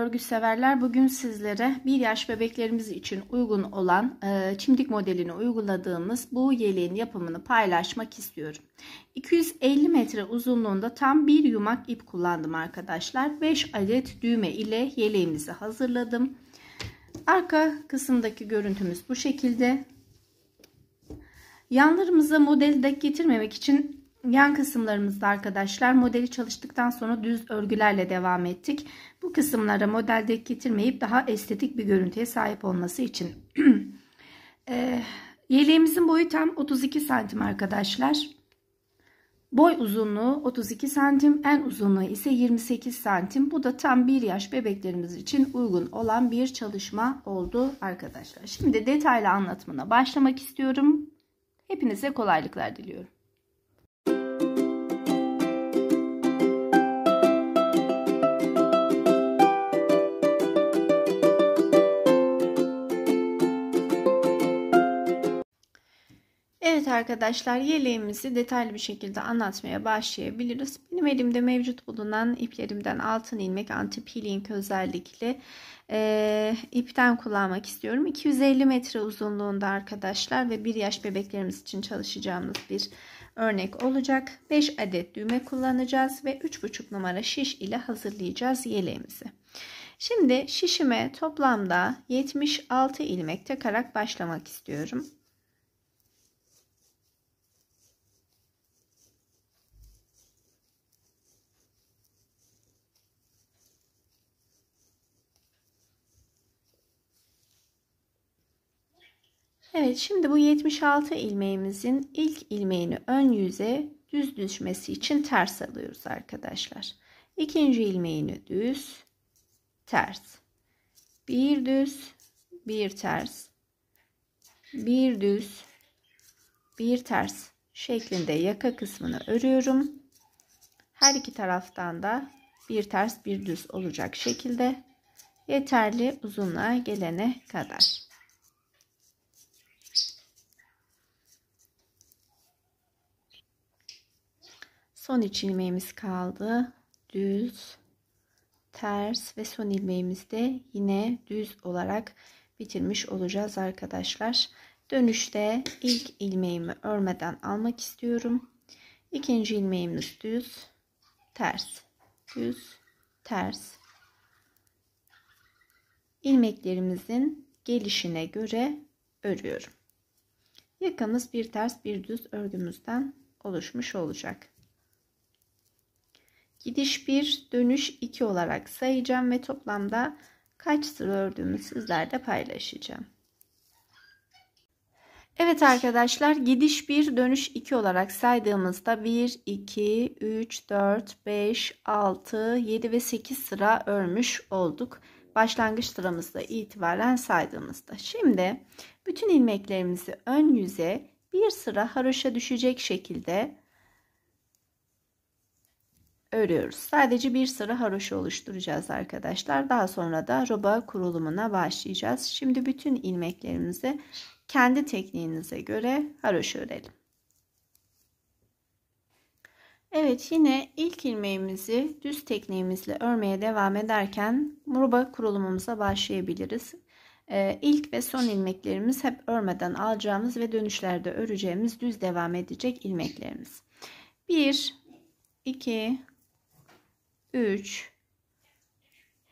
örgü severler, bugün sizlere 1 yaş bebeklerimiz için uygun olan çimdik modelini uyguladığımız bu yeleğin yapımını paylaşmak istiyorum. 250 metre uzunluğunda tam bir yumak ip kullandım arkadaşlar. 5 adet düğme ile yeleğimizi hazırladım. Arka kısımdaki görüntümüz bu şekilde. Yanlarımıza modeli denk getirmemek için yan kısımlarımızda arkadaşlar modeli çalıştıktan sonra düz örgülerle devam ettik. Bu kısımlara model denk getirmeyip daha estetik bir görüntüye sahip olması için. Yeleğimizin boyu tam 32 santim arkadaşlar. Boy uzunluğu 32 santim, en uzunluğu ise 28 santim. Bu da tam 1 yaş bebeklerimiz için uygun olan bir çalışma oldu arkadaşlar. Şimdi detaylı anlatımına başlamak istiyorum. Hepinize kolaylıklar diliyorum. Evet arkadaşlar, yeleğimizi detaylı bir şekilde anlatmaya başlayabiliriz. Benim elimde mevcut bulunan iplerimden altın ilmek anti peeling özellikle ipten kullanmak istiyorum. 250 metre uzunluğunda arkadaşlar ve 1 yaş bebeklerimiz için çalışacağımız bir örnek olacak. 5 adet düğme kullanacağız ve 3,5 numara şiş ile hazırlayacağız yeleğimizi. Şimdi şişime toplamda 76 ilmek takarak başlamak istiyorum. Evet, şimdi bu 76 ilmeğimizin ilk ilmeğini ön yüze düz düşmesi için ters alıyoruz arkadaşlar. İkinci ilmeğini düz, ters. Bir düz, bir ters. Bir düz, bir ters şeklinde yaka kısmını örüyorum. Her iki taraftan da bir ters, bir düz olacak şekilde yeterli uzunluğa gelene kadar. Son 3 ilmeğimiz kaldı. Düz, ters ve son ilmeğimizi de yine düz olarak bitirmiş olacağız arkadaşlar. Dönüşte ilk ilmeğimi örmeden almak istiyorum. İkinci ilmeğimiz düz, ters, düz, ters. İlmeklerimizin gelişine göre örüyorum. Yakamız bir ters bir düz örgümüzden oluşmuş olacak. Gidiş 1, dönüş 2 olarak sayacağım ve toplamda kaç sıra ördüğümü sizlerle paylaşacağım. Evet arkadaşlar, gidiş 1, dönüş 2 olarak saydığımızda 1, 2, 3, 4, 5, 6, 7 ve 8 sıra örmüş olduk. Başlangıç sıramızda itibaren saydığımızda. Şimdi bütün ilmeklerimizi ön yüze bir sıra haroşa düşecek şekilde örüyoruz. Sadece bir sıra haroşa oluşturacağız arkadaşlar. Daha sonra da roba kurulumuna başlayacağız. Şimdi bütün ilmeklerimizi kendi tekniğinize göre haroşa örelim. Evet, yine ilk ilmeğimizi düz tekniğimizle örmeye devam ederken roba kurulumumuza başlayabiliriz. İlk ve son ilmeklerimiz hep örmeden alacağımız ve dönüşlerde öreceğimiz düz devam edecek ilmeklerimiz. 1, 2, 3,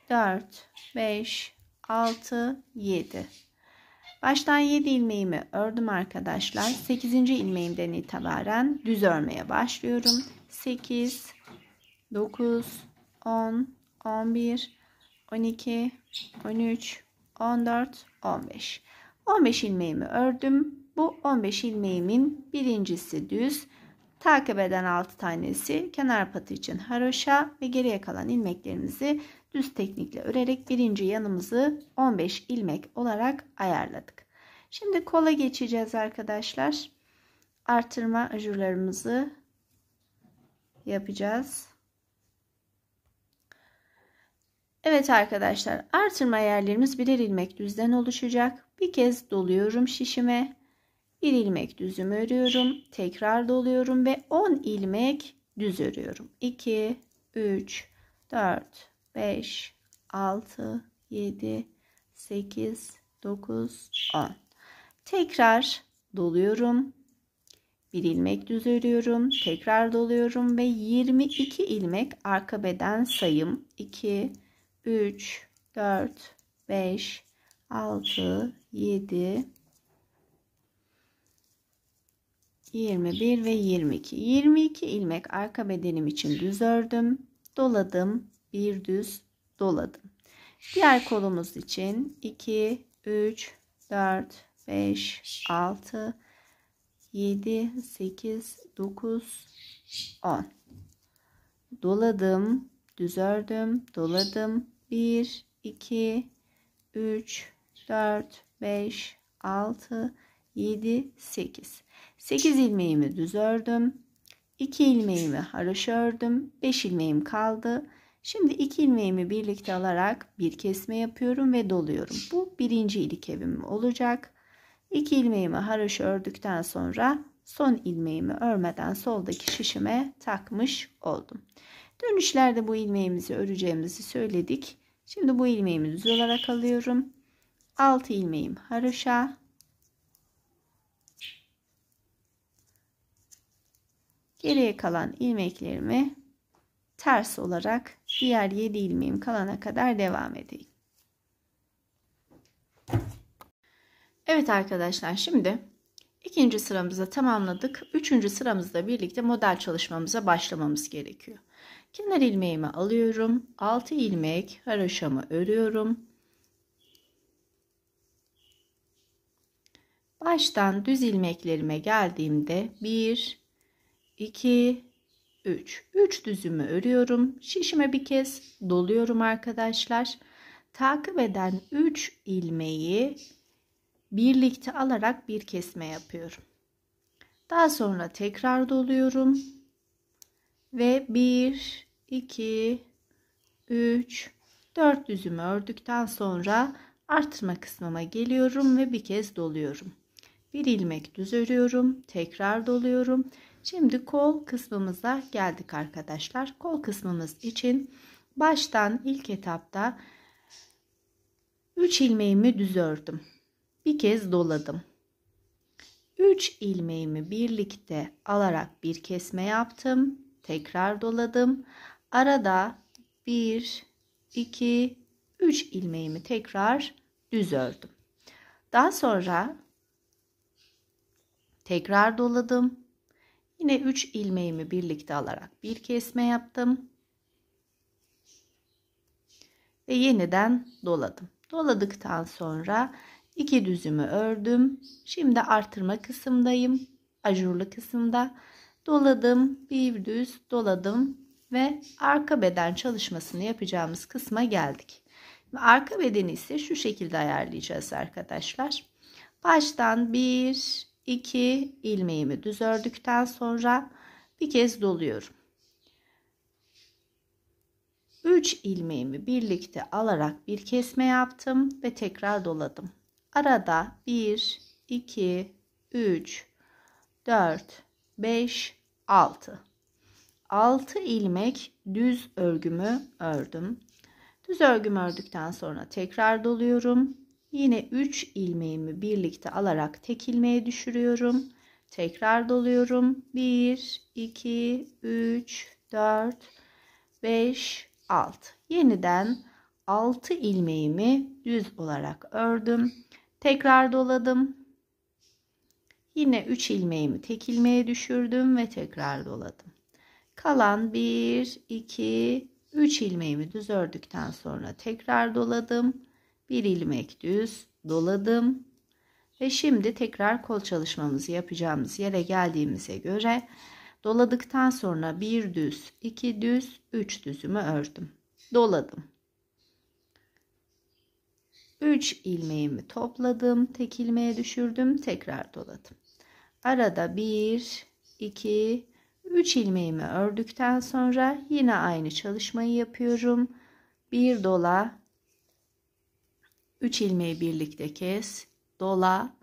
4, 5, 6, 7. Baştan 7 ilmeğimi ördüm arkadaşlar. 8. ilmeğimden itibaren düz örmeye başlıyorum. 8, 9, 10, 11, 12, 13, 14, 15. 15 ilmeğimi ördüm. Bu 15 ilmeğimin birincisi düz. Takip eden 6 tanesi kenar patı için haroşa ve geriye kalan ilmeklerimizi düz teknikle örerek birinci yanımızı 15 ilmek olarak ayarladık. Şimdi kola geçeceğiz arkadaşlar. Artırma ajurlarımızı yapacağız. Evet arkadaşlar, artırma yerlerimiz birer ilmek düzden oluşacak. Bir kez doluyorum şişime. Bir ilmek düzümü örüyorum. Tekrar doluyorum ve 10 ilmek düz örüyorum. 2, 3, 4, 5, 6, 7, 8, 9, 10. Tekrar doluyorum. Bir ilmek düz örüyorum. Tekrar doluyorum ve 22 ilmek arka beden sayım. 2, 3, 4, 5, 6, 7, 21 ve 22. 22 ilmek arka bedenim için düz ördüm. Doladım. Bir düz doladım. Diğer kolumuz için 2, 3, 4, 5, 6, 7, 8, 9, 10. Doladım. Düz ördüm. Doladım. 1, 2, 3, 4, 5, 6, 7, 8. 8 ilmeğimi düz ördüm. 2 ilmeğimi haroşa ördüm. 5 ilmeğim kaldı. Şimdi 2 ilmeğimi birlikte alarak bir kesme yapıyorum ve doluyorum. Bu birinci ilk olacak. 2 ilmeğimi haroşa ördükten sonra son ilmeğimi örmeden soldaki şişime takmış oldum. Dönüşlerde bu ilmeğimizi öreceğimizi söyledik. Şimdi bu ilmeğimi düz olarak alıyorum. 6 ilmeğim haroşa. Geriye kalan ilmeklerimi ters olarak diğer 7 ilmeğim kalana kadar devam edeyim. Evet arkadaşlar, şimdi ikinci sıramızı tamamladık. Üçüncü sıramızda birlikte model çalışmamıza başlamamız gerekiyor. Kenar ilmeğimi alıyorum. 6 ilmek haroşamı örüyorum. Baştan düz ilmeklerime geldiğimde 1, 2, 3. 3 düzümü örüyorum. Şişime bir kez doluyorum arkadaşlar. Takip eden 3 ilmeği birlikte alarak bir kesme yapıyorum. Daha sonra tekrar doluyorum. Ve 1, 2, 3, 4 düzümü ördükten sonra artırma kısmıma geliyorum ve bir kez doluyorum. Bir ilmek düz örüyorum. Tekrar doluyorum. Şimdi kol kısmımıza geldik arkadaşlar. Kol kısmımız için baştan ilk etapta 3 ilmeğimi düz ördüm. Bir kez doladım. 3 ilmeğimi birlikte alarak bir kesme yaptım. Tekrar doladım. Arada 1, 2, 3 ilmeğimi tekrar düz ördüm. Daha sonra tekrar doladım. Yine 3 ilmeğimi birlikte alarak bir kesme yaptım. Ve yeniden doladım. Doladıktan sonra 2 düzümü ördüm. Şimdi artırma kısımdayım. Ajurlu kısımda. Doladım. Bir düz doladım. Ve arka beden çalışmasını yapacağımız kısma geldik. Arka bedeni ise şu şekilde ayarlayacağız arkadaşlar. Baştan 1, 2 ilmeğimi düz ördükten sonra bir kez doluyorum. 3 ilmeğimi birlikte alarak bir kesme yaptım ve tekrar doladım. Arada 1, 2, 3, 4, 5, 6. 6 ilmek düz örgümü ördüm. Düz örgümü ördükten sonra tekrar doluyorum. Yine 3 ilmeğimi birlikte alarak tek ilmeğe düşürüyorum. Tekrar doluyorum. 1, 2, 3, 4, 5, 6. Yeniden 6 ilmeğimi düz olarak ördüm. Tekrar doladım. Yine 3 ilmeğimi tek ilmeğe düşürdüm ve tekrar doladım. Kalan 1, 2, 3 ilmeğimi düz ördükten sonra tekrar doladım. Bir ilmek düz doladım. Ve şimdi tekrar kol çalışmamızı yapacağımız yere geldiğimize göre doladıktan sonra bir düz, 2 düz, 3 düzümü ördüm. Doladım. 3 ilmeğimi topladım. Tek ilmeğe düşürdüm. Tekrar doladım. Arada 1, 2, 3 ilmeğimi ördükten sonra yine aynı çalışmayı yapıyorum. Bir dola, 3 ilmeği birlikte kes, dola,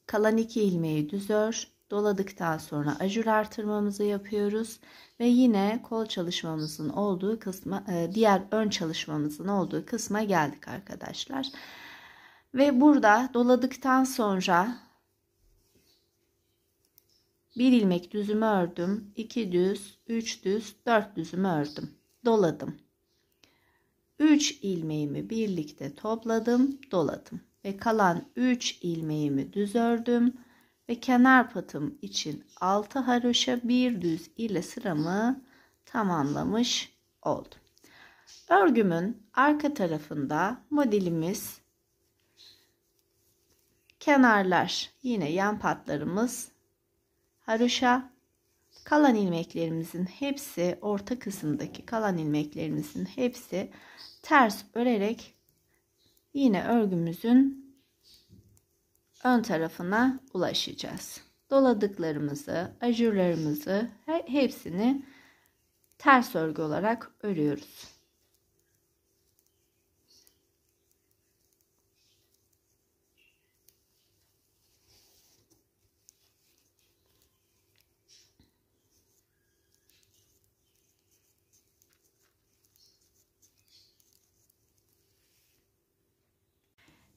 kalan 2 ilmeği düz ör, Doladıktan sonra ajur artırmamızı yapıyoruz ve yine kol çalışmamızın olduğu kısma, diğer ön çalışmamızın olduğu kısma geldik arkadaşlar. Ve burada doladıktan sonra bir ilmek düzümü ördüm, 2 düz, 3 düz, 4 düzümü ördüm, doladım. 3 ilmeğimi birlikte topladım, doladım ve kalan 3 ilmeğimi düz ördüm ve kenar patım için 6 haroşa 1 düz ile sıramı tamamlamış oldum. Örgümün arka tarafında modelimiz, kenarlar yine yan patlarımız haroşa, kalan ilmeklerimizin hepsi, orta kısımdaki kalan ilmeklerimizin hepsi ters örerek yine örgümüzün ön tarafına ulaşacağız. Doladıklarımızı, ajurlarımızı hepsini ters örgü olarak örüyoruz.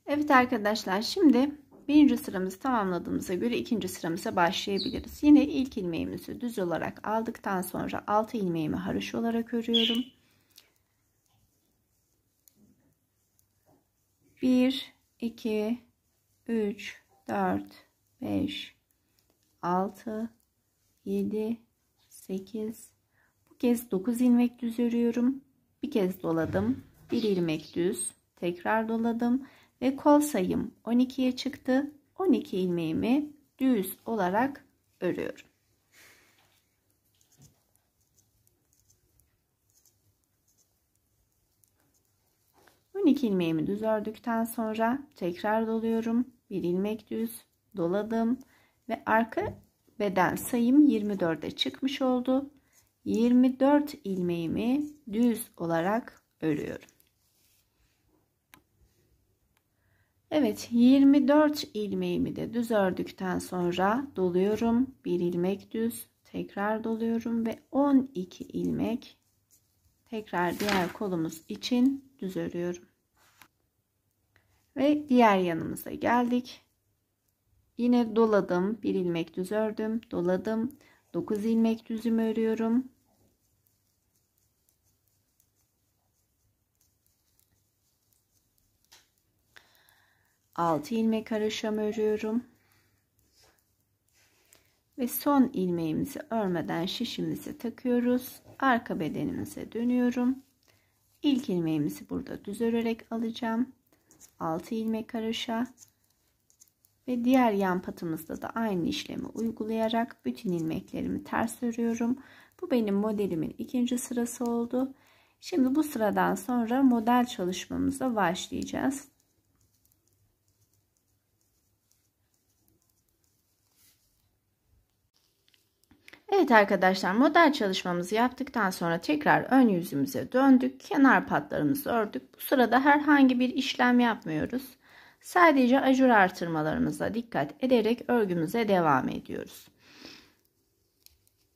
Evet arkadaşlar, şimdi birinci sıramızı tamamladığımıza göre ikinci sıramıza başlayabiliriz. Yine ilk ilmeğimizi düz olarak aldıktan sonra 6 ilmeğimi haroşa olarak örüyorum. 1, 2, 3, 4, 5, 6, 7, 8, bu kez 9 ilmek düz örüyorum. Bir kez doladım. Bir ilmek düz, tekrar doladım. Ve kol sayım 12'ye çıktı. 12 ilmeğimi düz olarak örüyorum. ilmeğimi düz ördükten sonra tekrar doluyorum. Bir ilmek düz doladım ve arka beden sayım 24'e çıkmış oldu. 24 ilmeğimi düz olarak örüyorum. Evet, 24 ilmeğimi de düz ördükten sonra doluyorum. Bir ilmek düz, tekrar doluyorum ve 12 ilmek tekrar diğer kolumuz için düz örüyorum. Ve diğer yanımıza geldik. Yine doladım, bir ilmek düz ördüm, doladım. 9 ilmek düzümü örüyorum. 6 ilmek haroşam örüyorum ve son ilmeğimizi örmeden şişimizi takıyoruz. Arka bedenimize dönüyorum. İlk ilmeğimizi burada düz örerek alacağım. 6 ilmek haroşa ve diğer yan patımızda da aynı işlemi uygulayarak bütün ilmeklerimi ters örüyorum. Bu benim modelimin ikinci sırası oldu. Şimdi bu sıradan sonra model çalışmamıza başlayacağız. Evet arkadaşlar, model çalışmamızı yaptıktan sonra tekrar ön yüzümüze döndük. Kenar patlarımızı ördük. Bu sırada herhangi bir işlem yapmıyoruz. Sadece ajur artırmalarımıza dikkat ederek örgümüze devam ediyoruz.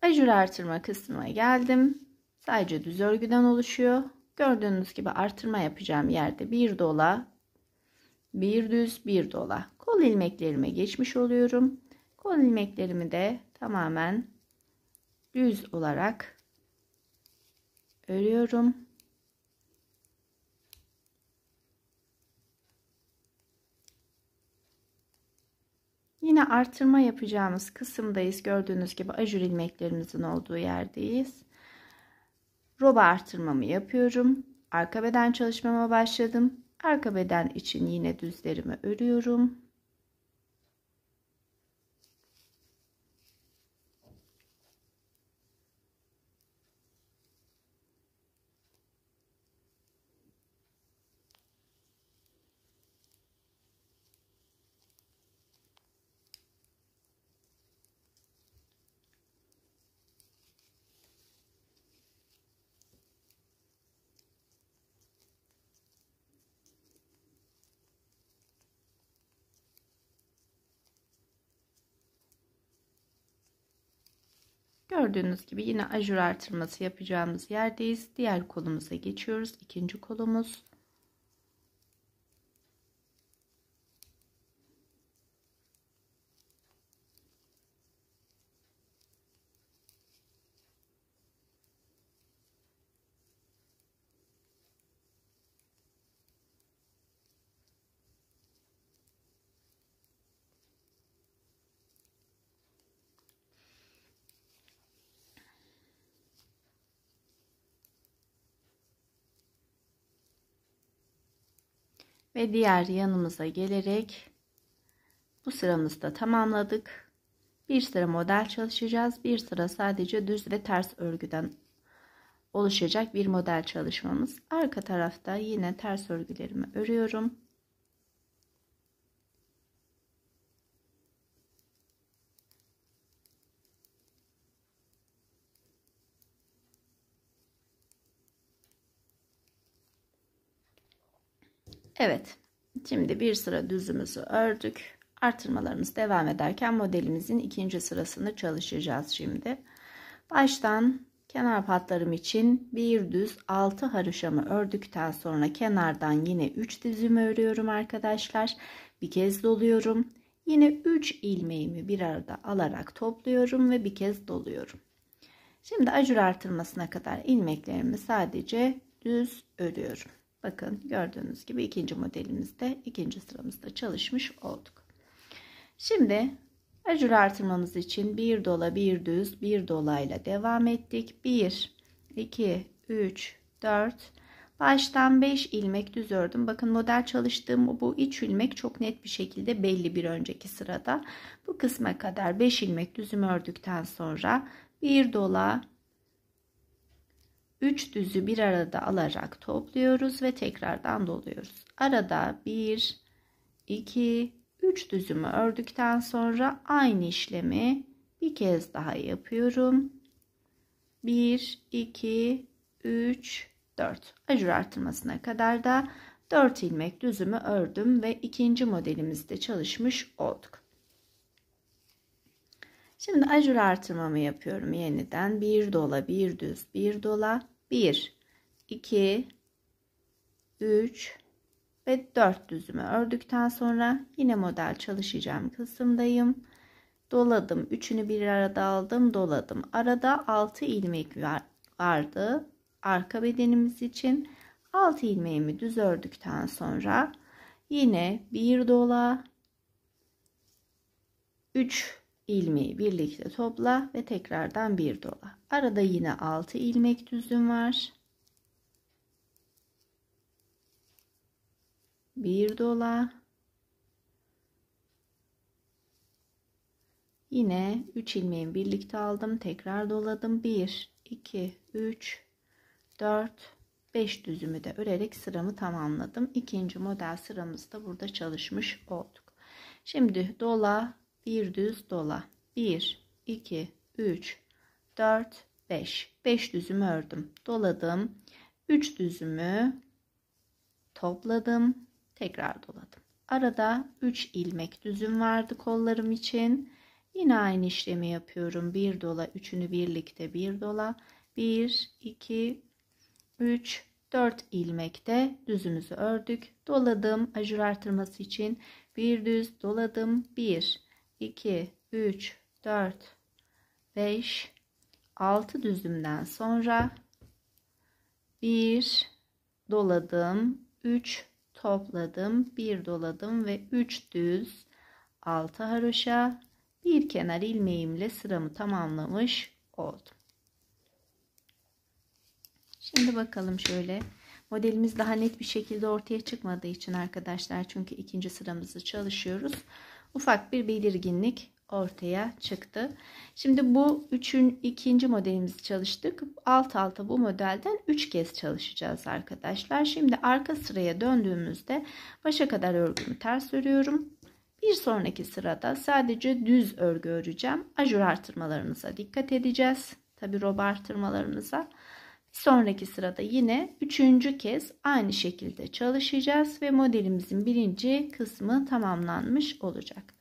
Ajur artırma kısmına geldim. Sadece düz örgüden oluşuyor. Gördüğünüz gibi artırma yapacağım yerde bir dola, bir düz, bir dola. Kol ilmeklerime geçmiş oluyorum. Kol ilmeklerimi de tamamen düz olarak örüyorum. Yine artırma yapacağımız kısımdayız. Gördüğünüz gibi ajur ilmeklerimizin olduğu yerdeyiz. Roba artırmamı yapıyorum. Arka beden çalışmama başladım. Arka beden için yine düzlerimi örüyorum. Gördüğünüz gibi yine ajur artırması yapacağımız yerdeyiz. Diğer kolumuza geçiyoruz. İkinci kolumuz. Ve diğer yanımıza gelerek bu sıramızı da tamamladık. Bir sıra model çalışacağız. Bir sıra sadece düz ve ters örgüden oluşacak bir model çalışmamız. Arka tarafta yine ters örgülerimi örüyorum. Evet. Şimdi bir sıra düzümüzü ördük. Artırmalarımız devam ederken modelimizin ikinci sırasını çalışacağız şimdi. Baştan kenar patlarım için bir düz 6 haroşamı ördükten sonra kenardan yine 3 düzümü örüyorum arkadaşlar. Bir kez doluyorum. Yine 3 ilmeğimi bir arada alarak topluyorum ve bir kez doluyorum. Şimdi ajur artırmasına kadar ilmeklerimi sadece düz örüyorum. Bakın gördüğünüz gibi ikinci modelimizde, ikinci sıramızda çalışmış olduk. Şimdi ajur artırmamız için bir dola bir düz bir dolayla devam ettik. 1 2 3 4 baştan 5 ilmek düz ördüm. Bakın model çalıştığım bu iç ilmek çok net bir şekilde belli bir önceki sırada. Bu kısma kadar 5 ilmek düzümü ördükten sonra bir dola 3 düzü bir arada alarak topluyoruz ve tekrardan doluyoruz. Arada 1 2 3 düzümü ördükten sonra aynı işlemi bir kez daha yapıyorum. 1 2 3 4 ajur artırmasına kadar da 4 ilmek düzümü ördüm ve ikinci modelimizde çalışmış olduk. Şimdi ajur artırmamı yapıyorum yeniden. Bir dola bir düz bir dola 1 2 3 ve 4 düzümü ördükten sonra yine model çalışacağım kısımdayım. Doladım. Üçünü bir arada aldım, doladım. Arada 6 ilmek vardı arka bedenimiz için. 6 ilmeğimi düz ördükten sonra yine bir dola 3 ilmeği birlikte topla ve tekrardan bir dola. Arada yine 6 ilmek düzüm var. Bir dola. Yine 3 ilmeğimi birlikte aldım. Tekrar doladım. 1, 2, 3, 4, 5 düzümü de örerek sıramı tamamladım. İkinci model sıramızda burada çalışmış olduk. Şimdi dola, bir düz dola. 1, 2, 3, 4, 5. 5 düzümü ördüm. Doladım. 3 düzümü topladım. Tekrar doladım. Arada 3 ilmek düzüm vardı kollarım için. Yine aynı işlemi yapıyorum. Bir dola, üçünü birlikte bir dola. 1, 2, 3, 4 ilmekte düzümüzü ördük. Doladım. Ajur artırması için bir düz doladım. 1, 2, 3, 4, 5, 6 düzümden sonra 1 doladım. 3 topladım. 1 doladım ve 3 düz 6 haroşa bir kenar ilmeğimle sıramı tamamlamış oldum. Şimdi bakalım şöyle. Modelimiz daha net bir şekilde ortaya çıkmadığı için arkadaşlar, çünkü ikinci sıramızı çalışıyoruz. Ufak bir belirginlik ortaya çıktı. Şimdi bu ikinci modelimizi çalıştık. Alt alta bu modelden 3 kez çalışacağız arkadaşlar. Şimdi arka sıraya döndüğümüzde başa kadar örgümü ters örüyorum. Bir sonraki sırada sadece düz örgü öreceğim. Ajur artırmalarımıza dikkat edeceğiz. Tabi roba artırmalarımıza. Bir sonraki sırada yine üçüncü kez aynı şekilde çalışacağız ve modelimizin birinci kısmı tamamlanmış olacak.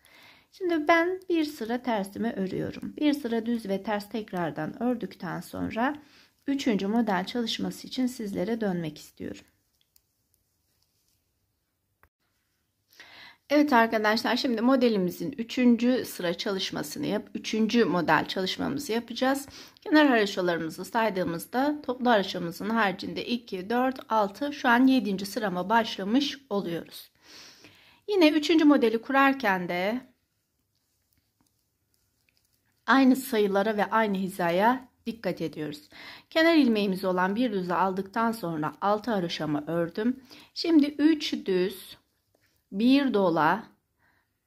Şimdi ben bir sıra tersimi örüyorum. Bir sıra düz ve ters tekrardan ördükten sonra 3. model çalışması için sizlere dönmek istiyorum. Evet arkadaşlar, şimdi modelimizin 3. sıra çalışmasını 3. model çalışmamızı yapacağız. Kenar haroşalarımızı saydığımızda toplu haroşamızın haricinde 2, 4, 6, şu an 7. sırama başlamış oluyoruz. Yine 3. modeli kurarken de aynı sayılara ve aynı hizaya dikkat ediyoruz. Kenar ilmeğimiz olan bir düzü aldıktan sonra 6 haroşamı ördüm. Şimdi 3 düz, 1 dola,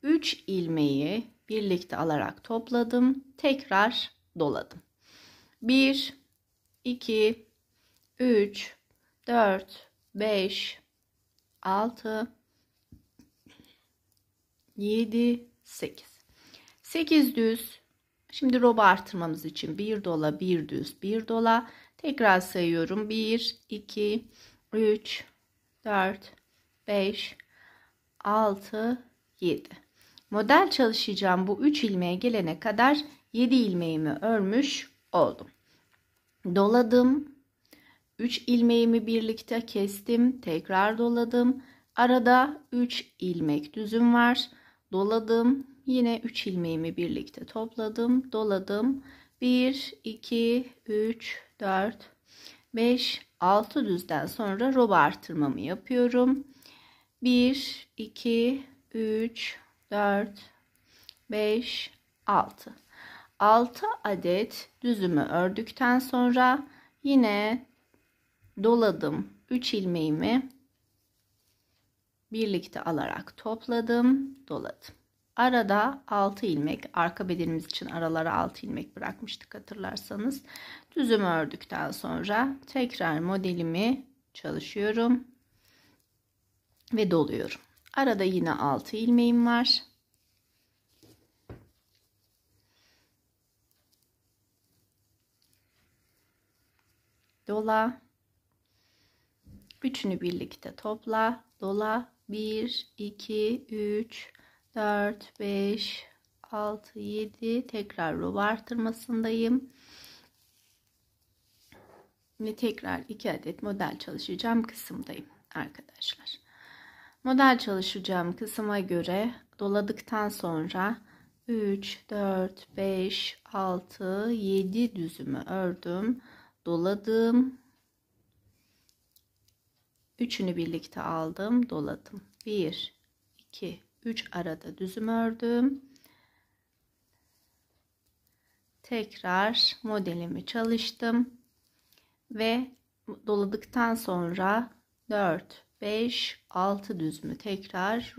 3 ilmeği birlikte alarak topladım. Tekrar doladım. 1, 2, 3, 4, 5, 6, 7, 8. 8 düz. Şimdi roba artırmamız için 1 dola, 1 düz, 1 dola. Tekrar sayıyorum. 1, 2, 3, 4, 5, 6, 7. Model çalışacağım bu 3 ilmeğe gelene kadar 7 ilmeğimi örmüş oldum. Doladım. 3 ilmeğimi birlikte kestim. Tekrar doladım. Arada 3 ilmek düzüm var. Doladım. Yine 3 ilmeğimi birlikte topladım. Doladım. 1, 2, 3, 4, 5, 6 düzden sonra roba artırmamı yapıyorum. 1, 2, 3, 4, 5, 6. 6 adet düzümü ördükten sonra yine doladım. 3 ilmeğimi birlikte alarak topladım, doladım. Arada 6 ilmek, arka bedenimiz için aralara 6 ilmek bırakmıştık hatırlarsanız. Düzümü ördükten sonra tekrar modelimi çalışıyorum ve doluyorum. Arada yine 6 ilmeğim var. Dola. Üçünü birlikte topla. Dola. 1, 2, 3, 4, 5, 6, 7. Tekrar roba artırmasındayım. Ve tekrar 2 adet model çalışacağım kısımdayım arkadaşlar. Model çalışacağım kısma göre doladıktan sonra 3, 4, 5, 6, 7 düzümü ördüm. Doladım. Üçünü birlikte aldım. Doladım. 1, 2, 3 arada düzümü ördüm. Tekrar modelimi çalıştım. Ve doladıktan sonra 4, 5, 6 düzümü tekrar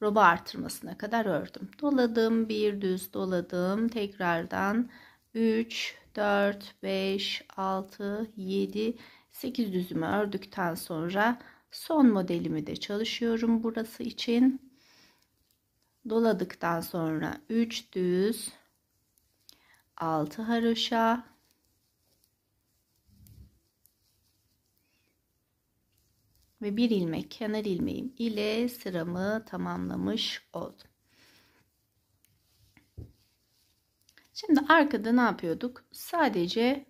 roba artırmasına kadar ördüm. Doladım, bir düz doladım. Tekrardan 3, 4, 5, 6, 7, 8 düzümü ördükten sonra son modelimi de çalışıyorum burası için. Doladıktan sonra 3 düz, 6 haroşa, ve bir ilmek kenar ilmeğim ile sıramı tamamlamış oldum. Şimdi arkada ne yapıyorduk? Sadece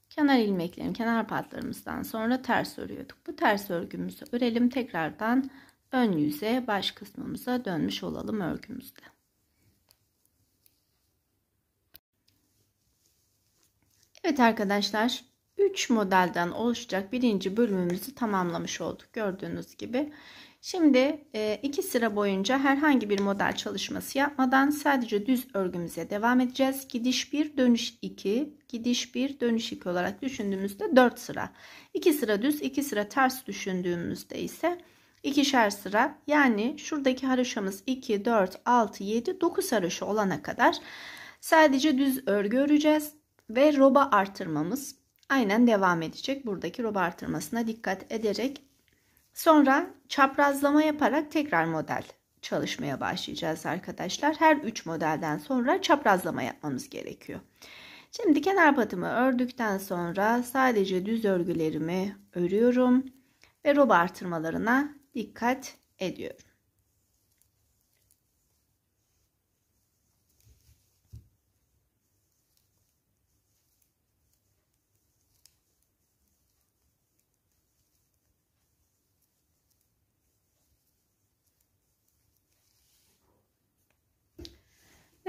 kenar ilmeklerin kenar patlarımızdan sonra ters örüyorduk. Bu ters örgümüzü örelim. Tekrardan ön yüze, baş kısmımıza dönmüş olalım örgümüzde. Evet arkadaşlar, 3 modelden oluşacak birinci bölümümüzü tamamlamış olduk gördüğünüz gibi. Şimdi 2 sıra boyunca herhangi bir model çalışması yapmadan sadece düz örgümüze devam edeceğiz. Gidiş 1, dönüş 2, gidiş 1, dönüş 2 olarak düşündüğümüzde 4 sıra. 2 sıra düz, 2 sıra ters düşündüğümüzde ise ikişer sıra, yani şuradaki haroşamız 2, 4, 6, 7, 9 haroşa olana kadar sadece düz örgü öreceğiz ve roba artırmamız aynen devam edecek. Buradaki roba artırmasına dikkat ederek sonra çaprazlama yaparak tekrar model çalışmaya başlayacağız arkadaşlar. Her 3 modelden sonra çaprazlama yapmamız gerekiyor. Şimdi kenar patımı ördükten sonra sadece düz örgülerimi örüyorum ve roba artırmalarına dikkat ediyorum.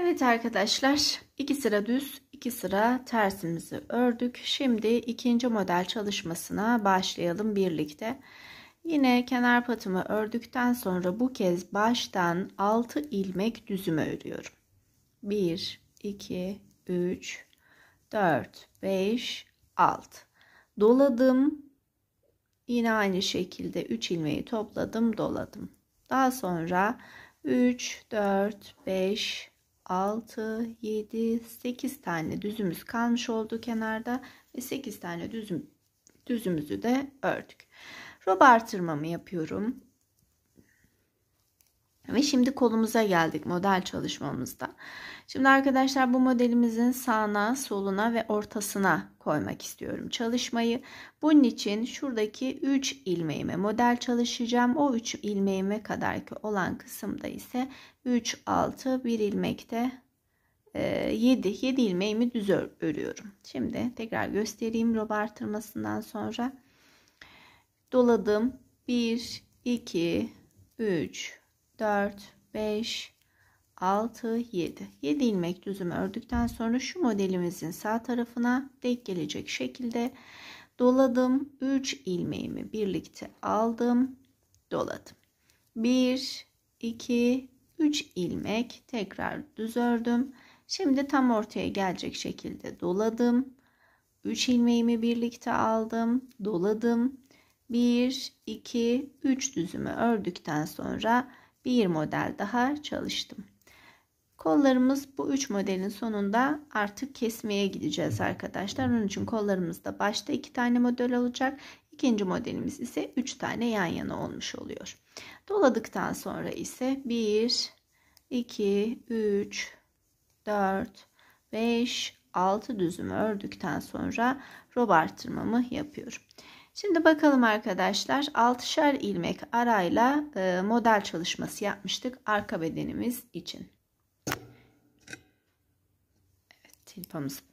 Evet arkadaşlar, 2 sıra düz, 2 sıra tersimizi ördük. Şimdi ikinci model çalışmasına başlayalım birlikte. Yine kenar patımı ördükten sonra bu kez baştan 6 ilmek düzümü örüyorum. 1, 2, 3, 4, 5, 6. Doladım. Yine aynı şekilde 3 ilmeği topladım, doladım. Daha sonra 3, 4, 5, 6, 7, 8 tane düzümüz kalmış oldu kenarda ve 8 tane düzümüzü de ördük. Rob artırmamı yapıyorum. Ve şimdi kolumuza geldik model çalışmamızda. Şimdi arkadaşlar bu modelimizin sağına, soluna ve ortasına koymak istiyorum çalışmayı. Bunun için şuradaki 3 ilmeğime model çalışacağım. O 3 ilmeğime kadar ki olan kısımda ise 3, 6, 1 ilmekte 7 ilmeğimi düz örüyorum. Şimdi tekrar göstereyim rob artırmasından sonra. Doladım. 1, 2, 3, 4, 5, 6, 7. 7 ilmek düzümü ördükten sonra şu modelimizin sağ tarafına denk gelecek şekilde doladım. 3 ilmeğimi birlikte aldım. Doladım. 1, 2, 3 ilmek tekrar düz ördüm. Şimdi tam ortaya gelecek şekilde doladım. 3 ilmeğimi birlikte aldım. Doladım. 1, 2, 3 düzümü ördükten sonra bir model daha çalıştım. Kollarımız bu 3 modelin sonunda artık kesmeye gideceğiz arkadaşlar. Onun için kollarımızda başta 2 tane model olacak. İkinci modelimiz ise 3 tane yan yana olmuş oluyor. Doladıktan sonra ise 1, 2, 3, 4, 5, 6 düzümü ördükten sonra rob artırmamı yapıyorum. Şimdi bakalım arkadaşlar, 6'şer ilmek arayla model çalışması yapmıştık arka bedenimiz için. Evet,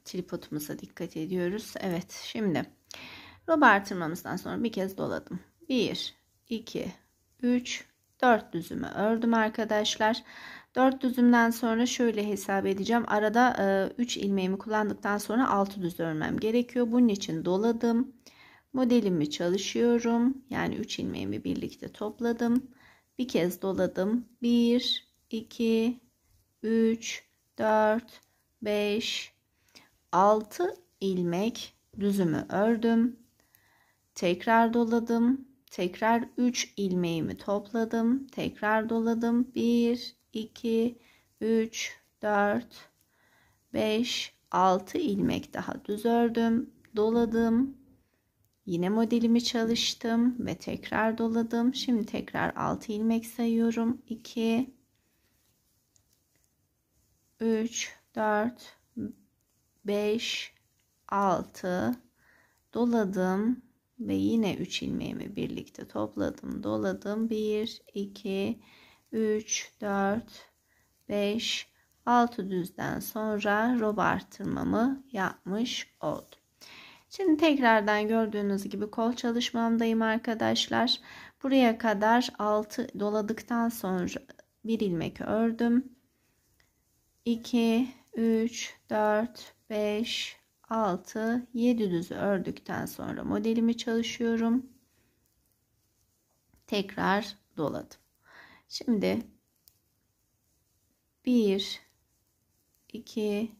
tripodumuza dikkat ediyoruz. Evet, şimdi rob artırmamızdan sonra bir kez doladım. 1, 2, 3, 4 düzümü ördüm arkadaşlar. 4 düzümden sonra şöyle hesap edeceğim. Arada 3 ilmeğimi kullandıktan sonra 6 düz örmem gerekiyor. Bunun için doladım. Modelimi çalışıyorum. Yani 3 ilmeğimi birlikte topladım. Bir kez doladım. 1, 2, 3, 4, 5, 6 ilmek düzümü ördüm. Tekrar doladım. Tekrar 3 ilmeğimi topladım. Tekrar doladım. 1, 2, 3, 4, 5, 6 ilmek daha düz ördüm. Doladım. Yine modelimi çalıştım ve tekrar doladım. Şimdi tekrar 6 ilmek sayıyorum. 2, 3, 4, 5, 6 doladım ve yine 3 ilmeğimi birlikte topladım, doladım. 1, 2, 3, 4, 5, 6 düzden sonra rob artırmamı yapmış oldum. Şimdi tekrardan gördüğünüz gibi kol çalışmamdayım arkadaşlar. Buraya kadar 6 doladıktan sonra 1 ilmek ördüm. 2, 3, 4, 5, 6, 7 düzü ördükten sonra modelimi çalışıyorum. Tekrar doladım. Şimdi 1, 2,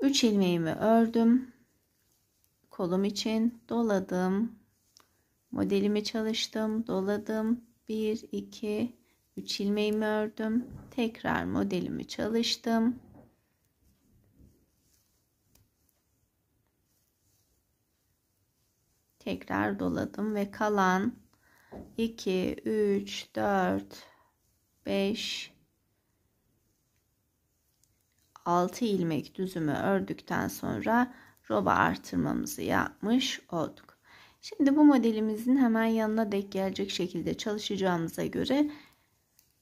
3 ilmeğimi ördüm. Kolum için doladım. Modelimi çalıştım. Doladım. 1, 2, 3 ilmeğimi ördüm. Tekrar modelimi çalıştım. Tekrar doladım ve kalan 2, 3, 4, 5, 6 ilmek düzümü ördükten sonra roba artırmamızı yapmış olduk. Şimdi bu modelimizin hemen yanına denk gelecek şekilde çalışacağımıza göre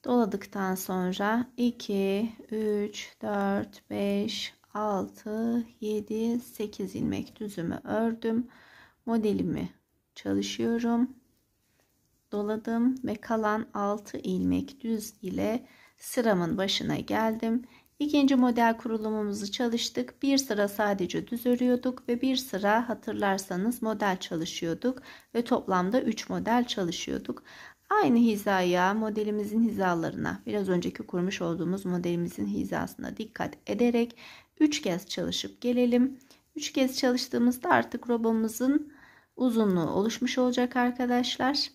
doladıktan sonra 2, 3, 4, 5, 6, 7, 8 ilmek düzümü ördüm. Modelimi çalışıyorum. Doladım ve kalan 6 ilmek düz ile sıramın başına geldim. İkinci model kurulumumuzu çalıştık. Bir sıra sadece düz örüyorduk ve bir sıra hatırlarsanız model çalışıyorduk ve toplamda 3 model çalışıyorduk. Aynı hizaya, modelimizin hizalarına, biraz önceki kurmuş olduğumuz modelimizin hizasına dikkat ederek 3 kez çalışıp gelelim. 3 kez çalıştığımızda artık robamızın uzunluğu oluşmuş olacak arkadaşlar.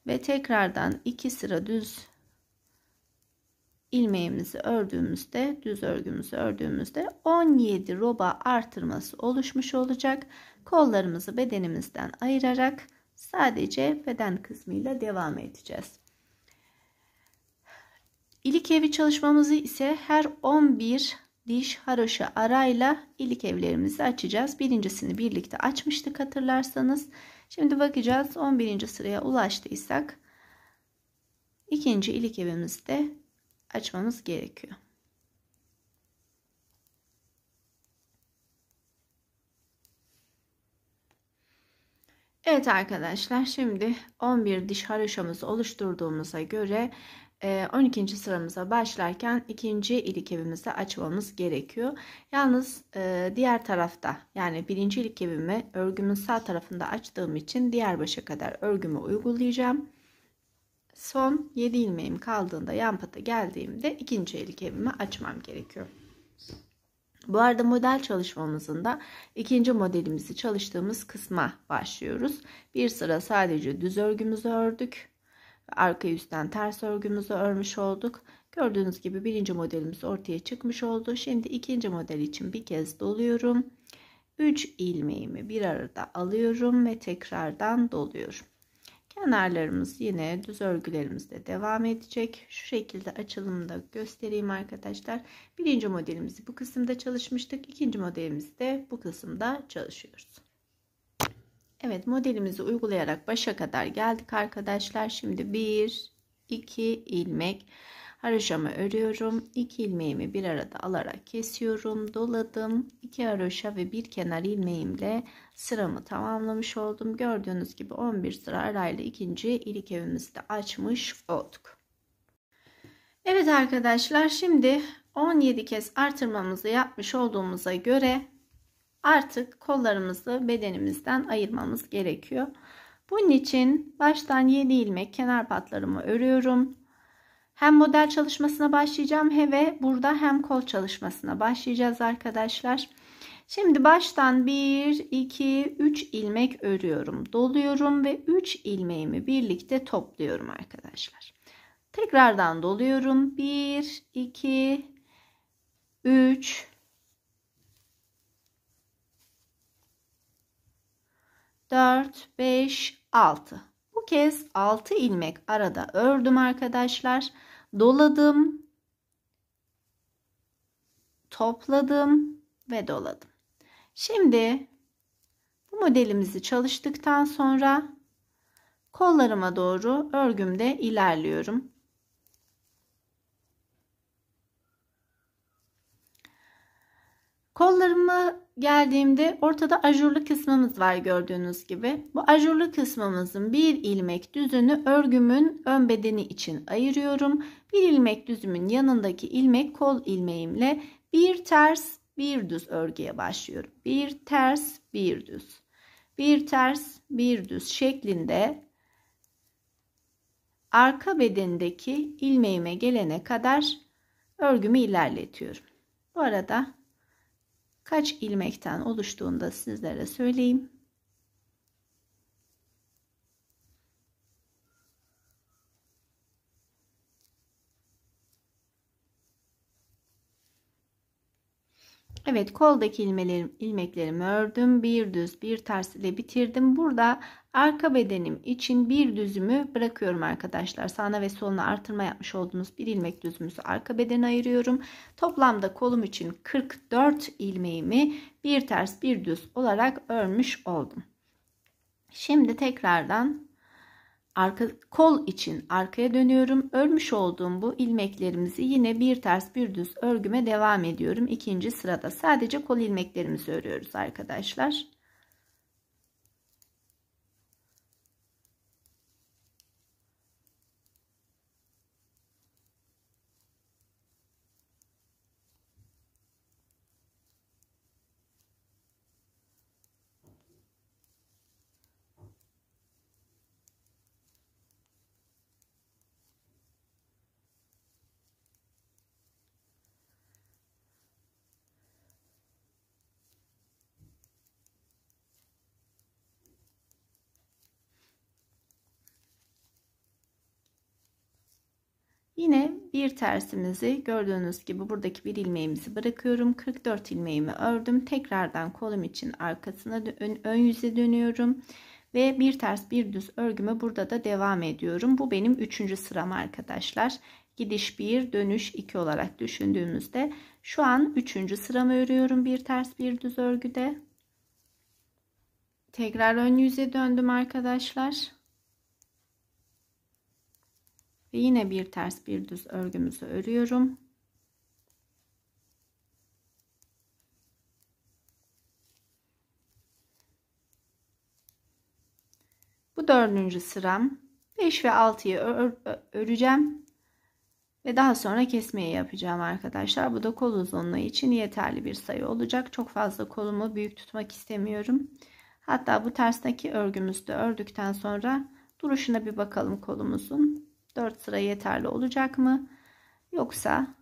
Ve tekrardan 2 sıra düz ilmeğimizi ördüğümüzde, düz örgümüzü ördüğümüzde 17 roba artırması oluşmuş olacak. Kollarımızı bedenimizden ayırarak sadece beden kısmıyla devam edeceğiz. İlik evi çalışmamızı ise her 11 diş haroşa arayla ilik evlerimizi açacağız. Birincisini birlikte açmıştık hatırlarsanız. Şimdi bakacağız 11. sıraya ulaştıysak ikinci ilik evimizi de açmamız gerekiyor. Evet arkadaşlar, şimdi 11 diş haroşamızı oluşturduğumuza göre 12. sıramıza başlarken ikinci ilik evimizi açmamız gerekiyor. Yalnız diğer tarafta, yani birinci ilik evimi örgümün sağ tarafında açtığım için diğer başa kadar örgümü uygulayacağım. Son 7 ilmeğim kaldığında yan pata geldiğimde ikinci ilik evimi açmam gerekiyor. Bu arada model çalışmamızın da ikinci modelimizi çalıştığımız kısma başlıyoruz. Bir sıra sadece düz örgümüzü ördük. Arka yüzden ters örgümüzü örmüş olduk. Gördüğünüz gibi birinci modelimiz ortaya çıkmış oldu. Şimdi ikinci model için bir kez doluyorum. 3 ilmeğimi bir arada alıyorum ve tekrardan doluyorum. Kenarlarımız yine düz örgülerimizde devam edecek. Şu şekilde açılımını da göstereyim arkadaşlar. Birinci modelimizi bu kısımda çalışmıştık. İkinci modelimizi de bu kısımda çalışıyoruz. Evet, modelimizi uygulayarak başa kadar geldik arkadaşlar. Şimdi 1, 2 ilmek haroşamı örüyorum. 2 ilmeğimi bir arada alarak kesiyorum. Doladım. 2 haroşa ve bir kenar ilmeğimle sıramı tamamlamış oldum. Gördüğünüz gibi 11 sıra arayla ikinci ilik evimizi de açmış olduk. Evet arkadaşlar, şimdi 17 kez artırmamızı yapmış olduğumuza göre artık kollarımızı bedenimizden ayırmamız gerekiyor. Bunun için baştan 7 ilmek kenar patlarımı örüyorum. Hem model çalışmasına başlayacağım ve burada hem kol çalışmasına başlayacağız arkadaşlar. Şimdi baştan 1, 2, 3 ilmek örüyorum. Doluyorum ve 3 ilmeğimi birlikte topluyorum arkadaşlar. Tekrardan doluyorum. 1, 2, 3, 4, 5, 6. Bu kez 6 ilmek arada ördüm arkadaşlar. Doladım, topladım ve doladım. Şimdi bu modelimizi çalıştıktan sonra kollarıma doğru örgümde ilerliyorum. Kollarıma geldiğimde ortada ajurlu kısmımız var gördüğünüz gibi. Bu ajurlu kısmımızın bir ilmek düzünü örgümün ön bedeni için ayırıyorum. Bir ilmek düzümün yanındaki ilmek kol ilmeğimle bir ters bir düz örgüye başlıyorum. Bir ters bir düz. Bir ters bir düz şeklinde arka bedendeki ilmeğime gelene kadar örgümü ilerletiyorum. Bu arada kaç ilmekten oluştuğunu da sizlere söyleyeyim. Evet, koldaki ilmeklerimi ördüm. Bir düz bir ters ile bitirdim. Burada arka bedenim için bir düzümü bırakıyorum arkadaşlar. Sağına ve soluna artırma yapmış olduğumuz bir ilmek düzümüzü arka bedene ayırıyorum. Toplamda kolum için 44 ilmeğimi bir ters bir düz olarak örmüş oldum. Şimdi tekrardan kol için arkaya dönüyorum. Örmüş olduğum bu ilmeklerimizi yine bir ters bir düz örgüme devam ediyorum. İkinci sırada sadece kol ilmeklerimizi örüyoruz arkadaşlar. Yine bir tersimizi gördüğünüz gibi buradaki bir ilmeğimizi bırakıyorum. 44 ilmeğimi ördüm. Tekrardan kolum için arkasına ön yüze dönüyorum. Ve bir ters bir düz örgüme burada da devam ediyorum. Bu benim 3. sıram arkadaşlar. Gidiş 1, dönüş 2 olarak düşündüğümüzde şu an 3. sıramı örüyorum bir ters bir düz örgüde. Tekrar ön yüze döndüm arkadaşlar. Ve yine bir ters bir düz örgümüzü örüyorum. Bu 4. sıram. 5 ve 6'yı öreceğim. Ve daha sonra kesmeyi yapacağım arkadaşlar. Bu da kol uzunluğu için yeterli bir sayı olacak. Çok fazla kolumu büyük tutmak istemiyorum. Hatta bu tersteki örgümüzü de ördükten sonra duruşuna bir bakalım kolumuzun. 4 sıra yeterli olacak mı? Yoksa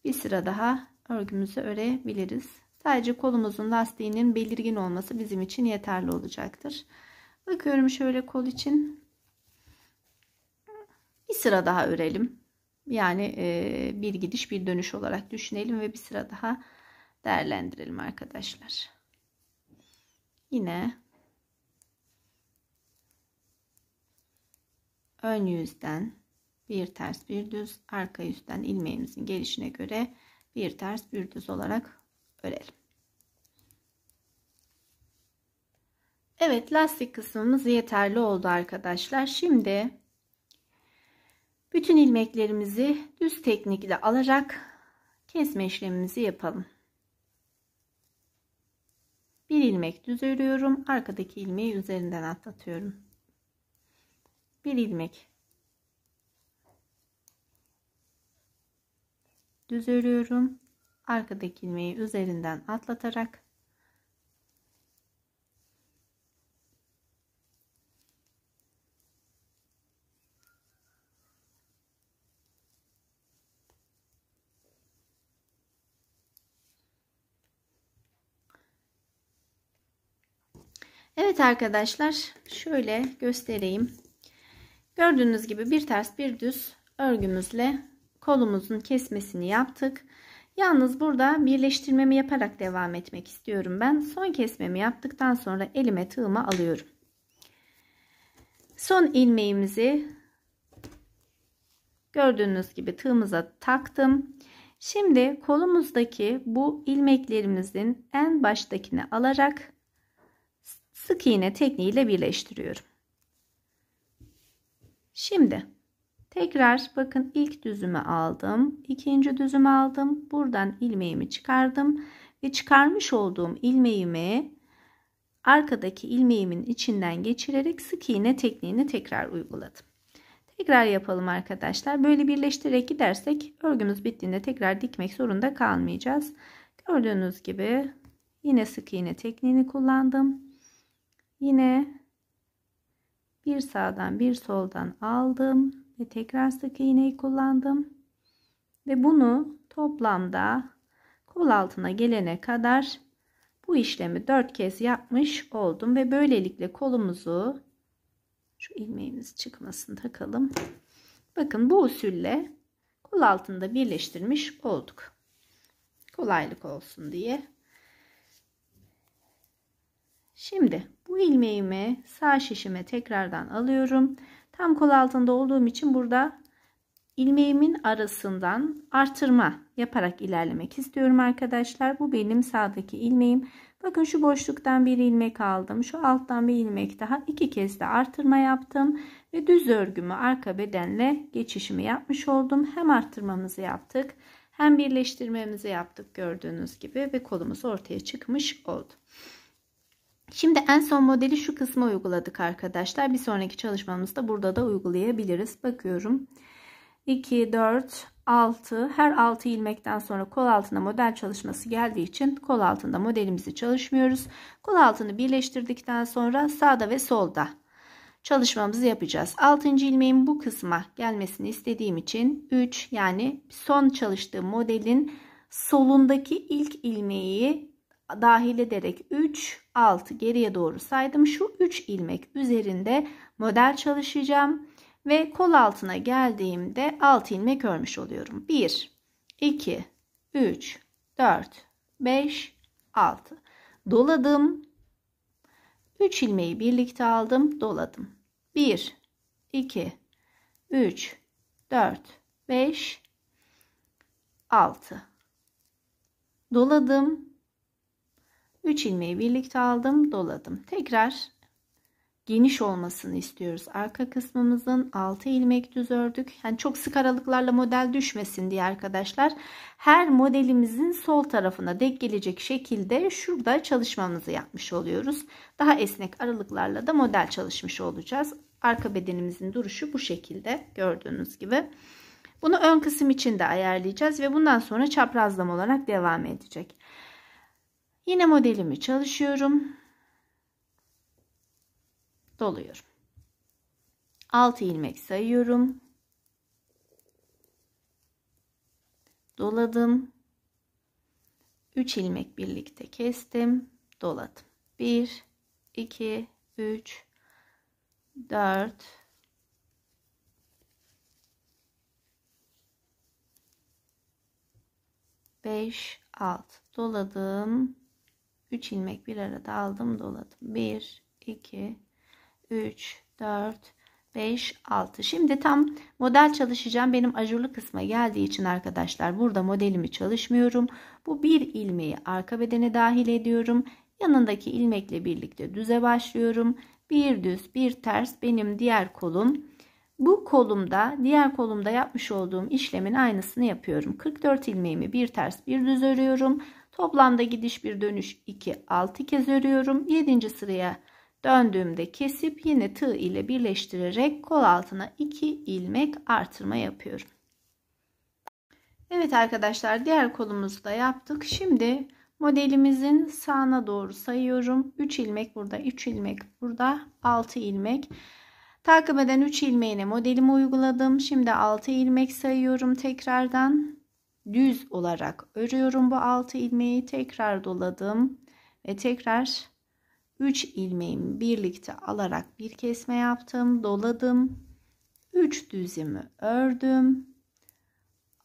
bir sıra daha örgümüzü örebiliriz. Sadece kolumuzun lastiğinin belirgin olması bizim için yeterli olacaktır. Bakıyorum şöyle kol için. Bir sıra daha örelim. Yani bir gidiş bir dönüş olarak düşünelim ve bir sıra daha değerlendirelim arkadaşlar. Yine ön yüzden bir ters bir düz, arka yüzden ilmeğimizin gelişine göre bir ters bir düz olarak örelim. Evet, lastik kısmımız yeterli oldu arkadaşlar. Şimdi bütün ilmeklerimizi düz teknikle alarak kesme işlemimizi yapalım. Bir ilmek düz örüyorum. Arkadaki ilmeği üzerinden atlatıyorum. Bir ilmek düz örüyorum. Arkadaki ilmeği üzerinden atlatarak evet arkadaşlar, şöyle göstereyim. Gördüğünüz gibi bir ters bir düz örgümüzle kolumuzun kesmesini yaptık. Yalnız burada birleştirmemi yaparak devam etmek istiyorum ben. Son kesmemi yaptıktan sonra elime tığımı alıyorum. Son ilmeğimizi gördüğünüz gibi tığımıza taktım. Şimdi kolumuzdaki bu ilmeklerimizin en baştakini alarak sık iğne tekniğiyle birleştiriyorum. Şimdi tekrar bakın, ilk düzümü aldım, ikinci düzümü aldım, buradan ilmeğimi çıkardım ve çıkarmış olduğum ilmeğimi arkadaki ilmeğimin içinden geçirerek sık iğne tekniğini tekrar uyguladım. Tekrar yapalım arkadaşlar. Böyle birleştirerek gidersek örgümüz bittiğinde tekrar dikmek zorunda kalmayacağız. Gördüğünüz gibi yine sık iğne tekniğini kullandım. Yine bir sağdan bir soldan aldım ve tekrar sık iğneyi kullandım. Ve bunu toplamda kol altına gelene kadar bu işlemi 4 kez yapmış oldum ve böylelikle kolumuzu, şu ilmeğimiz çıkmasın, takalım. Bakın bu usulle kol altında birleştirmiş olduk. Kolaylık olsun diye. Şimdi bu ilmeğimi sağ şişime tekrardan alıyorum. Tam kol altında olduğum için burada ilmeğimin arasından artırma yaparak ilerlemek istiyorum arkadaşlar. Bu benim sağdaki ilmeğim. Bakın şu boşluktan bir ilmek aldım. Şu alttan bir ilmek daha. 2 kez de artırma yaptım. Ve düz örgümü arka bedenle geçişimi yapmış oldum. Hem artırmamızı yaptık, hem birleştirmemizi yaptık gördüğünüz gibi. Ve kolumuz ortaya çıkmış oldu. Şimdi en son modeli şu kısma uyguladık arkadaşlar. Bir sonraki çalışmamızda burada da uygulayabiliriz. Bakıyorum. 2, 4, 6. Her 6 ilmekten sonra kol altına model çalışması geldiği için kol altında modelimizi çalışmıyoruz. Kol altını birleştirdikten sonra sağda ve solda çalışmamızı yapacağız. 6. ilmeğin bu kısma gelmesini istediğim için 3, yani son çalıştığım modelin solundaki ilk ilmeği dahil ederek 3, 6 geriye doğru saydım. Şu 3 ilmek üzerinde model çalışacağım Ve kol altına geldiğimde 6 ilmek örmüş oluyorum. 1, 2, 3, 4, 5, 6. Doladım. 3 ilmeği birlikte aldım, doladım. 1, 2, 3, 4, 5, 6. Doladım. 3 ilmeği birlikte aldım, doladım. Tekrar geniş olmasını istiyoruz. Arka kısmımızın 6 ilmek düz ördük. Yani çok sık aralıklarla model düşmesin diye arkadaşlar. Her modelimizin sol tarafına denk gelecek şekilde şurada çalışmamızı yapmış oluyoruz. Daha esnek aralıklarla da model çalışmış olacağız. Arka bedenimizin duruşu bu şekilde gördüğünüz gibi. Bunu ön kısım için de ayarlayacağız ve bundan sonra çaprazlama olarak devam edecek. Yine modelimi çalışıyorum. Doluyorum. 6 ilmek sayıyorum. Doladım. 3 ilmek birlikte kestim. Doladım. 1, 2, 3, 4, 5, 6. Doladım. 3 ilmek bir arada aldım, doladım. 1, 2, 3, 4, 5, 6. Şimdi tam model çalışacağım. Benim ajurlu kısma geldiği için arkadaşlar burada modelimi çalışmıyorum. Bu bir ilmeği arka bedene dahil ediyorum. Yanındaki ilmekle birlikte düze başlıyorum. Bir düz bir ters benim diğer kolum. Bu kolumda diğer kolumda yapmış olduğum işlemin aynısını yapıyorum. 44 ilmeğimi bir ters bir düz örüyorum. Toplamda gidiş bir dönüş 2, 6 kez örüyorum. 7. sıraya döndüğümde kesip yine tığ ile birleştirerek kol altına 2 ilmek artırma yapıyorum. Evet arkadaşlar, diğer kolumuzu da yaptık. Şimdi modelimizin sağına doğru sayıyorum. 3 ilmek burada, 3 ilmek burada, 6 ilmek. Takip eden 3 ilmeğine modelimi uyguladım. Şimdi 6 ilmek sayıyorum tekrardan. Düz olarak örüyorum bu 6 ilmeği. Tekrar doladım ve tekrar 3 ilmeğimi birlikte alarak bir kesme yaptım, doladım. 3 düzümü ördüm.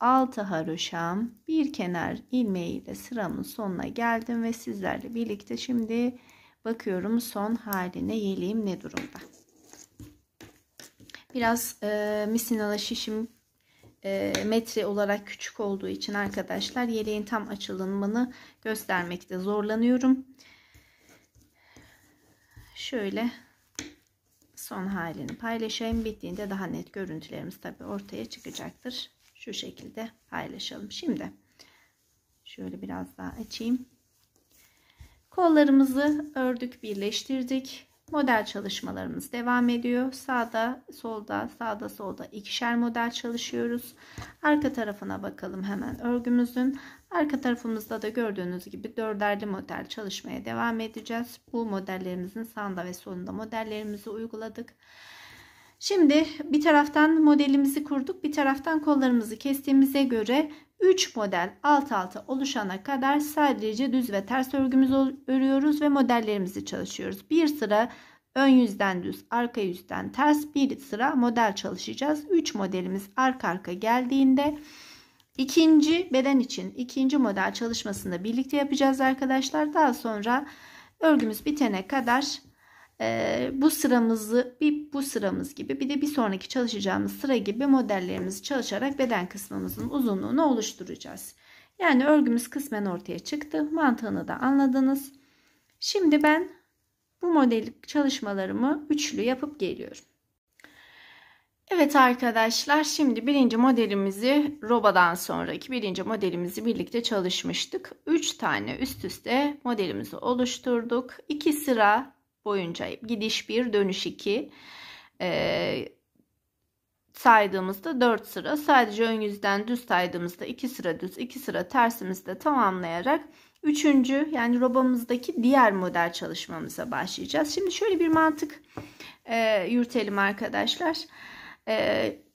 6 haroşam, bir kenar ilmeğiyle sıramın sonuna geldim ve sizlerle birlikte şimdi bakıyorum son haline, yeleğim ne durumda. Biraz misinalı şişim metre olarak küçük olduğu için arkadaşlar yeleğin tam açılımını göstermekte zorlanıyorum. Şöyle son halini paylaşayım. Bittiğinde daha net görüntülerimiz tabii ortaya çıkacaktır. Şu şekilde paylaşalım. Şimdi şöyle biraz daha açayım. Kollarımızı ördük, birleştirdik. Model çalışmalarımız devam ediyor. Sağda, solda, sağda, solda ikişer model çalışıyoruz. Arka tarafına bakalım hemen örgümüzün. Arka tarafımızda da gördüğünüz gibi dörderli model çalışmaya devam edeceğiz. Bu modellerimizin sağında ve solunda modellerimizi uyguladık. Şimdi bir taraftan modelimizi kurduk, bir taraftan kollarımızı kestiğimize göre 3 model alt alta oluşana kadar sadece düz ve ters örgümüzü örüyoruz ve modellerimizi çalışıyoruz. Bir sıra ön yüzden düz, arka yüzden ters, bir sıra model çalışacağız. 3 modelimiz arka arka geldiğinde ikinci beden için ikinci model çalışmasını birlikte yapacağız arkadaşlar. Daha sonra örgümüz bitene kadar bu sıramızı bu sıramız gibi bir de bir sonraki çalışacağımız sıra gibi modellerimizi çalışarak beden kısmımızın uzunluğunu oluşturacağız. Yani örgümüz kısmen ortaya çıktı. Mantığını da anladınız. Şimdi ben bu model çalışmalarımı üçlü yapıp geliyorum. Evet arkadaşlar, şimdi birinci modelimizi robadan sonraki birinci modelimizi birlikte çalışmıştık. 3 tane üst üste modelimizi oluşturduk. 2 sıra boyunca gidiş 1 dönüş 2 saydığımızda 4 sıra, sadece ön yüzden düz saydığımızda 2 sıra düz 2 sıra tersimizde tamamlayarak 3. yani robamızdaki diğer model çalışmamıza başlayacağız. Şimdi şöyle bir mantık yürütelim arkadaşlar.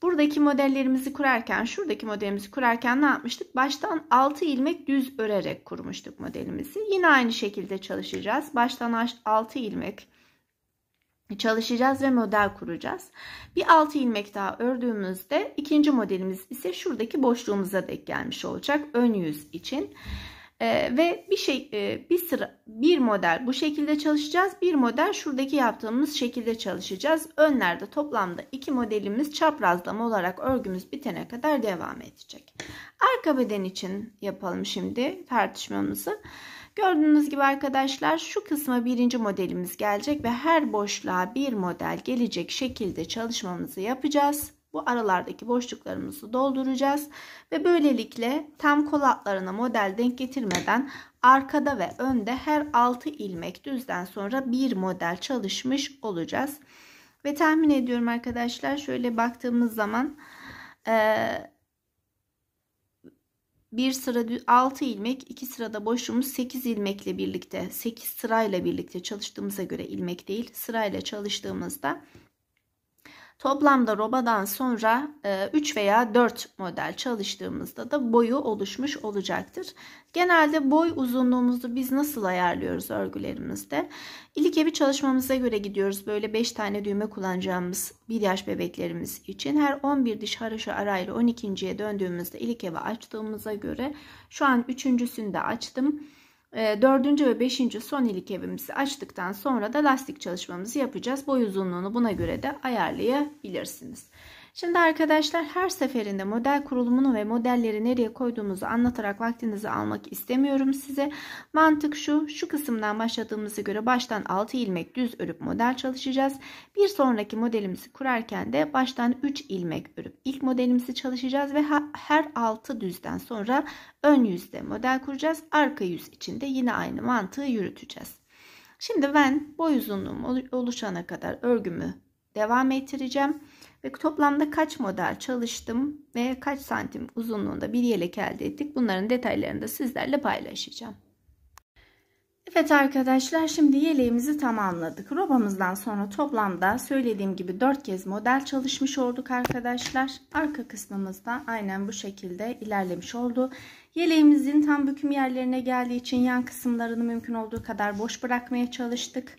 Buradaki modellerimizi kurarken, şuradaki modelimizi kurarken ne yapmıştık? Baştan 6 ilmek düz örerek kurmuştuk modelimizi. Yine aynı şekilde çalışacağız. Baştan 6 ilmek çalışacağız ve model kuracağız. Bir 6 ilmek daha ördüğümüzde ikinci modelimiz ise şuradaki boşluğumuza denk gelmiş olacak ön yüz için. Ve bir model bu şekilde çalışacağız. Bir model şuradaki yaptığımız şekilde çalışacağız. Önlerde toplamda 2 modelimiz çaprazlama olarak örgümüz bitene kadar devam edecek. Arka beden için yapalım şimdi tartışmamızı. Gördüğünüz gibi arkadaşlar şu kısma birinci modelimiz gelecek ve her boşluğa bir model gelecek şekilde çalışmamızı yapacağız. Bu aralardaki boşluklarımızı dolduracağız ve böylelikle tam kol altlarına model denk getirmeden arkada ve önde her 6 ilmek düzden sonra bir model çalışmış olacağız. Ve tahmin ediyorum arkadaşlar şöyle baktığımız zaman bir sıra 6 ilmek, 2 sırada boşluğumuz 8 ilmekle birlikte, 8 sırayla birlikte çalıştığımıza göre ilmek değil, sırayla çalıştığımızda toplamda robadan sonra 3 veya 4 model çalıştığımızda da boyu oluşmuş olacaktır. Genelde boy uzunluğumuzu biz nasıl ayarlıyoruz örgülerimizde? İlk evi çalışmamıza göre gidiyoruz. Böyle 5 tane düğme kullanacağımız 1 yaş bebeklerimiz için her 11 diş haroşa arayla 12.'ye döndüğümüzde ilk evi açtığımıza göre şu an 3.'sünü de açtım. 4. ve 5. son ilk evimizi açtıktan sonra da lastik çalışmamızı yapacağız. Boy uzunluğunu buna göre de ayarlayabilirsiniz. Şimdi arkadaşlar her seferinde model kurulumunu ve modelleri nereye koyduğumuzu anlatarak vaktinizi almak istemiyorum size. Mantık şu kısımdan başladığımıza göre baştan 6 ilmek düz örüp model çalışacağız. Bir sonraki modelimizi kurarken de baştan 3 ilmek örüp ilk modelimizi çalışacağız ve her 6 düzden sonra ön yüzde model kuracağız. Arka yüz için de yine aynı mantığı yürüteceğiz. Şimdi ben boy uzunluğum oluşana kadar örgümü devam ettireceğim. Ve toplamda kaç model çalıştım ve kaç santim uzunluğunda bir yelek elde ettik. Bunların detaylarını da sizlerle paylaşacağım. Evet arkadaşlar şimdi yeleğimizi tamamladık. Robamızdan sonra toplamda söylediğim gibi 4 kez model çalışmış olduk arkadaşlar. Arka kısmımızda aynen bu şekilde ilerlemiş oldu. Yeleğimizin tam büküm yerlerine geldiği için yan kısımlarını mümkün olduğu kadar boş bırakmaya çalıştık.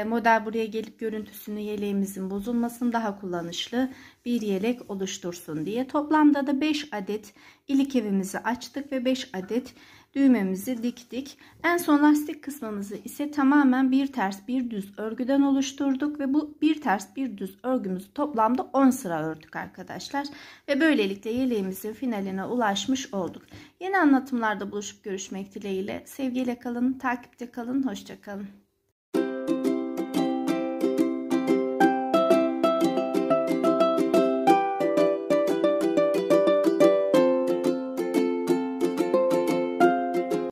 Model buraya gelip görüntüsünü yeleğimizin bozulmasın daha kullanışlı bir yelek oluştursun diye. Toplamda da 5 adet ilik evimizi açtık ve 5 adet düğmemizi diktik. En son lastik kısmımızı ise tamamen bir ters bir düz örgüden oluşturduk ve bu bir ters bir düz örgümüzü toplamda 10 sıra ördük arkadaşlar. Ve böylelikle yeleğimizin finaline ulaşmış olduk. Yeni anlatımlarda buluşup görüşmek dileğiyle. Sevgiyle kalın, takipte kalın, hoşça kalın.